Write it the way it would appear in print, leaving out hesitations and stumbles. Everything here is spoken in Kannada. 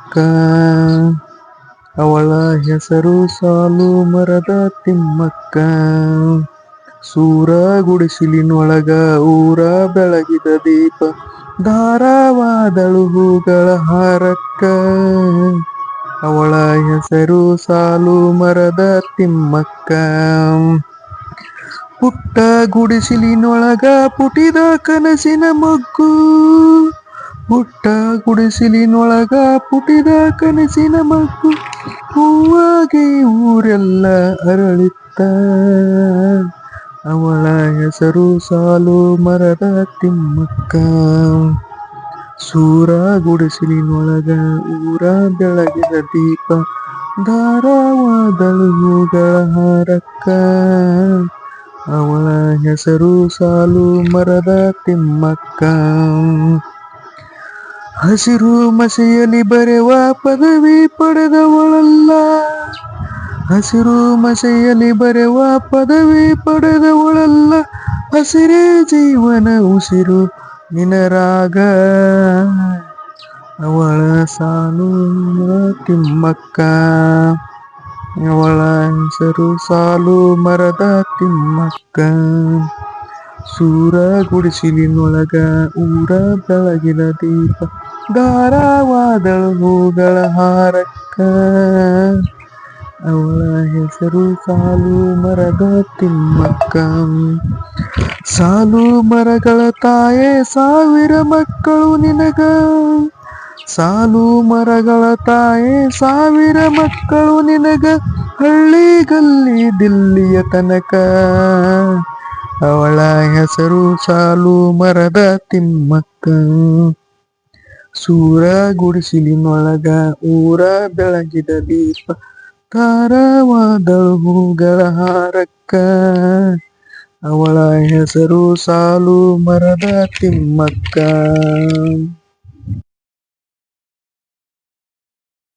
ಕ ಅವಳ ಹೆಸರು ಸಾಲು ಮರದ ತಿಮ್ಮಕ್ಕ. ಸೂರ ಗುಡಿಸಿಲಿನೊಳಗ ಊರ ಬೆಳಗಿದ ದೀಪ, ಧಾರಾವಾದಳು ಹೂಗಳ ಹಾರಕ್ಕ. ಅವಳ ಹೆಸರು ಸಾಲು ಮರದ ತಿಮ್ಮಕ್ಕ. ಪುಟ್ಟ ಗುಡಿಸಿಲಿನೊಳಗ ಪುಟಿದ ಕನಸಿನ ಮೊಗ್ಗು, ಪುಟ್ಟ ಗುಡಿಸಿಲಿನೊಳಗ ಪುಟಿದ ಕನಸಿನ ಮಗ್ಗು, ಹೂವಾಗಿ ಊರೆಲ್ಲ ಅರಳಿತ್ತ. ಅವಳ ಹೆಸರು ಸಾಲು ಮರದ ತಿಮ್ಮಕ್ಕ. ಸೂರ ಗುಡಿಸಿಲಿನೊಳಗ ಊರ ಬೆಳಗಿದ ದೀಪ, ಧಾರಾವಾದಳು ಹೂಗಳ ಹಾರಕ್ಕ. ಅವಳ ಹೆಸರು ಸಾಲು ಮರದ ತಿಮ್ಮಕ್ಕ. ಹಸಿರು ಮಸೆಯಲಿ ಬರೆವ ಪದವಿ ಪಡೆದವಳಲ್ಲ, ಹಸಿರು ಮಸೆಯಲಿ ಬರೆವ ಪದವಿ ಪಡೆದವಳಲ್ಲ, ಹಸಿರೇ ಜೀವನ ಉಸಿರು ನಿನರಾಗ. ಅವಳ ಸಾಲು ತಿಮ್ಮಕ್ಕ. ಅವಳ ಹೆಸರು ಸಾಲು ಮರದ ತಿಮ್ಮಕ್ಕ. ಸೂರ ಗುಡಿಸಿಲಿನೊಳಗ ಊರ ಬೆಳಗಿನ ದೀಪ, ಧಾರಾವಾದಳು ಹೂಗಳ ಹಾರಕ್ಕ. ಅವಳ ಹೆಸರು ಸಾಲು ಮರದ ತಿಮ್ಮಕ್ಕ. ಸಾಲು ಮರಗಳ ತಾಯೇ ಸಾವಿರ ಮಕ್ಕಳು ನಿನಗ, ಸಾಲು ಮರಗಳ ತಾಯೇ ಸಾವಿರ ಮಕ್ಕಳು ನಿನಗ, ಹಳ್ಳಿ ಗಲ್ಲಿ ದಿಲ್ಲಿಯ ತನಕ. ಅವಳ ಹೆಸರು ಸಾಲು ಮರದ ತಿಮ್ಮಕ್ಕ. ಸೂರ ಗುಡಿಸಿಲಿನೊಳಗ ಊರ ಬೆಳಗಿದ ದೀಪ, ಧಾರಾವಾದಳು ಹೂಗಳ ಹಾರಕ್ಕ. ಅವಳ ಹೆಸರು ಸಾಲು ಮರದ ತಿಮ್ಮಕ್ಕ.